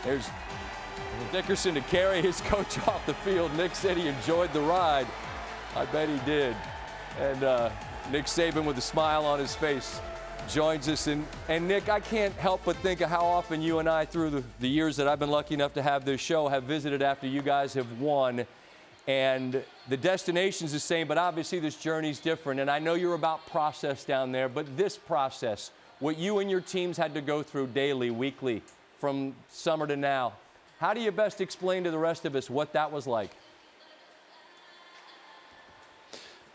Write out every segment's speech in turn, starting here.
There's Dickerson to carry his coach off the field. Nick said he enjoyed the ride. I bet he did. And Nick Saban with a smile on his face joins us. And Nick, I can't help but think of how often you and I, through the years that I've been lucky enough to have this show, have visited after you guys have won. And the destination's the same, but obviously this journey's different. And I know you're about process down there, but this process, what you and your teams had to go through daily, weekly, from summer to now, how do you best explain to the rest of us what that was like?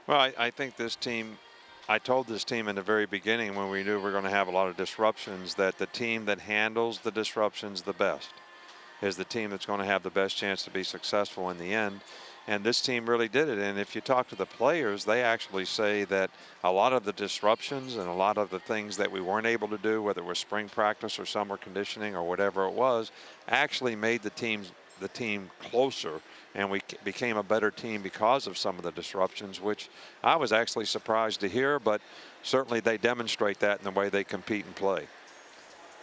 Well, I think this team, I told this team in the very beginning when we knew we were going to have a lot of disruptions that the team that handles the disruptions the best is the team that's going to have the best chance to be successful in the end. And this team really did it. And if you talk to the players, they actually say that a lot of the disruptions and a lot of the things that we weren't able to do, whether it was spring practice or summer conditioning or whatever it was, actually made the team closer. And we became a better team because of some of the disruptions, which I was actually surprised to hear. But certainly they demonstrate that in the way they compete and play.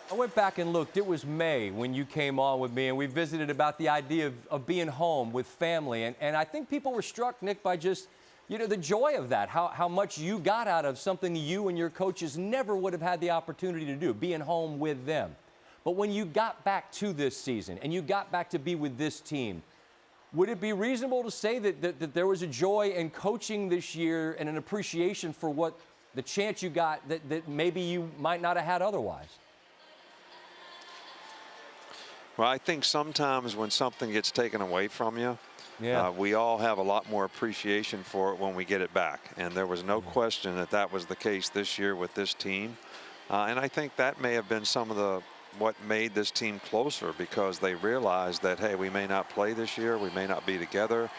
I went back and looked. It was May when you came on with me, and we visited about the idea of being home with family. And I think people were struck, Nick, by just, the joy of that, how much you got out of something you and your coaches never would have had the opportunity to do, being home with them. But when you got back to this season and you got back to be with this team, would it be reasonable to say that there was a joy in coaching this year and an appreciation for what the chance you got that maybe you might not have had otherwise? Well, I think sometimes when something gets taken away from you, we all have a lot more appreciation for it when we get it back. And there was no question that was the case this year with this team. And I think that may have been some of what made this team closer, because they realized that, hey, we may not play this year, we may not be together.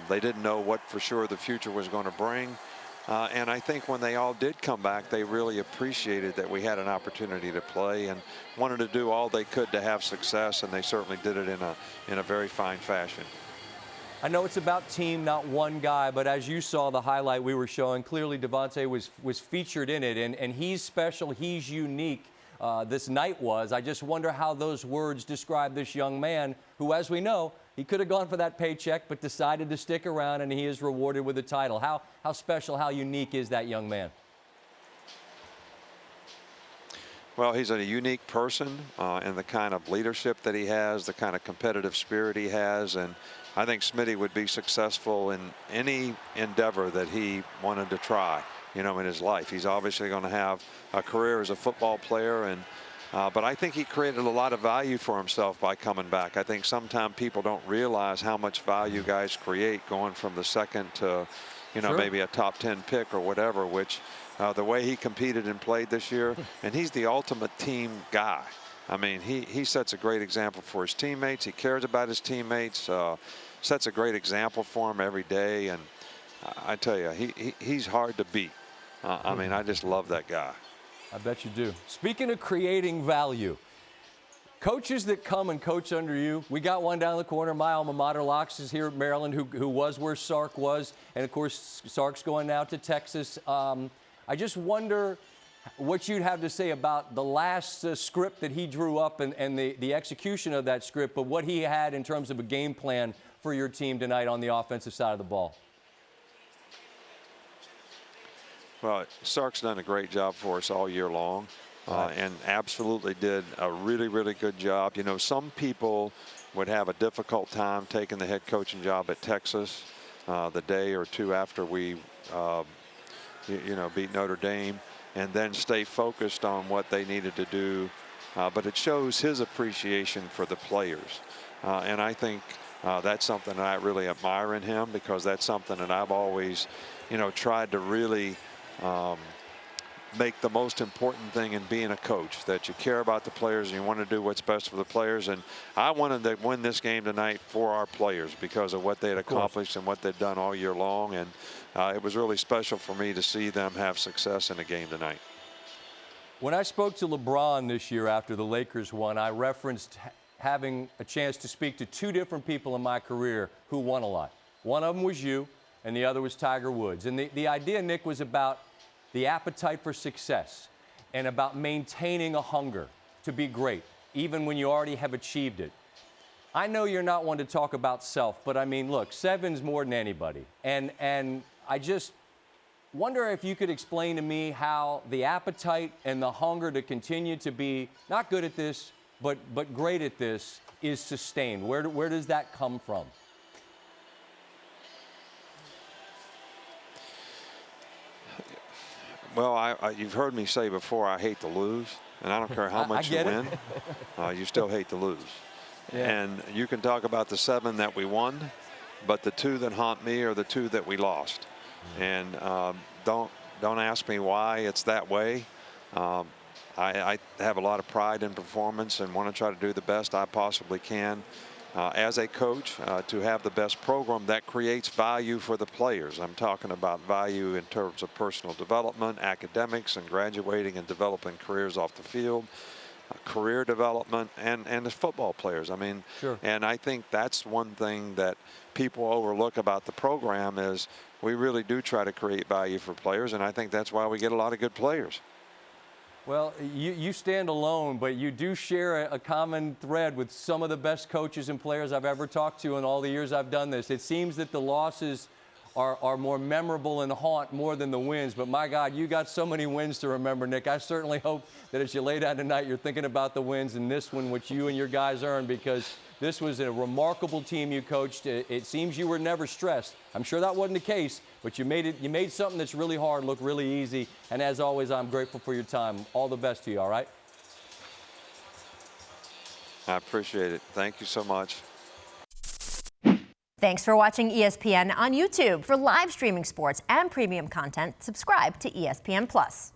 They didn't know what for sure the future was going to bring. And I think when they all did come back, they really appreciated that we had an opportunity to play and wanted to do all they could to have success, and they certainly did it in a very fine fashion. I know it's about team, not one guy, but as you saw the highlight we were showing, clearly Devontae was featured in it, and he's special, he's unique. This night was. I just wonder how those words describe this young man who, as we know, he could have gone for that paycheck but decided to stick around, and he is rewarded with a title. How special, how unique is that young man? Well, he's a unique person in the kind of leadership that he has, the kind of competitive spirit he has, and I think Smitty would be successful in any endeavor that he wanted to try, in his life. He's obviously going to have a career as a football player, but I think he created a lot of value for himself by coming back. I think sometimes people don't realize how much value guys create going from the second to, Sure. maybe a top 10 pick or whatever, which the way he competed and played this year, and he's the ultimate team guy. I mean, he sets a great example for his teammates. He cares about his teammates, sets a great example for them every day. And I tell you, he's hard to beat. I mean, I just love that guy. I bet you do. Speaking of creating value, coaches that come and coach under you, we got one down the corner. My alma mater, Locks, is here at Maryland, who was where Sark was. And, of course, Sark's going now to Texas. I just wonder what you'd have to say about the last script that he drew up and the execution of that script, but what he had in terms of a game plan for your team tonight on the offensive side of the ball. Well, Sark's done a great job for us all year long, and absolutely did a really, really good job. Some people would have a difficult time taking the head coaching job at Texas the day or two after we, beat Notre Dame, and then stay focused on what they needed to do. But it shows his appreciation for the players. And I think that's something that I really admire in him, because that's something that I've always, tried to really make the most important thing in being a coach, that you care about the players and you want to do what's best for the players. And I wanted to win this game tonight for our players because of what they had accomplished and what they'd done all year long. And it was really special for me to see them have success in the game tonight. When I spoke to LeBron this year after the Lakers won, I referenced having a chance to speak to two different people in my career who won a lot. One of them was you, and the other was Tiger Woods. And the idea, Nick, was about the appetite for success and about maintaining a hunger to be great. even when you already have achieved it. I know you're not one to talk about self, but I mean, look, 7's more than anybody. And I just wonder if you could explain to me how the appetite and the hunger to continue to be not good at this, but great at this is sustained. Where does that come from? Well, you've heard me say before, I hate to lose, and I don't care how much you win, you still hate to lose. Yeah. And you can talk about the 7 that we won, but the 2 that haunt me are the 2 that we lost. And don't ask me why it's that way. I have a lot of pride in performance and want to try to do the best I possibly can as a coach to have the best program that creates value for the players. I'm talking about value in terms of personal development, academics, and graduating and developing careers off the field. Career development and as football players. I mean, sure. And I think that's one thing that people overlook about the program is we really do try to create value for players, and I think that's why we get a lot of good players. Well, you stand alone, but you do share a common thread with some of the best coaches and players I've ever talked to in all the years I've done this. It seems that the losses are more memorable and haunt more than the wins. But my God, you got so many wins to remember, Nick. I certainly hope that as you lay down tonight, you're thinking about the wins and this one, which you and your guys earned, because this was a remarkable team you coached. It seems you were never stressed. I'm sure that wasn't the case, but you made something that's really hard look really easy. And as always, I'm grateful for your time. All the best to you, all right? I appreciate it. Thank you so much. Thanks for watching ESPN on YouTube. For live streaming sports and premium content, subscribe to ESPN+.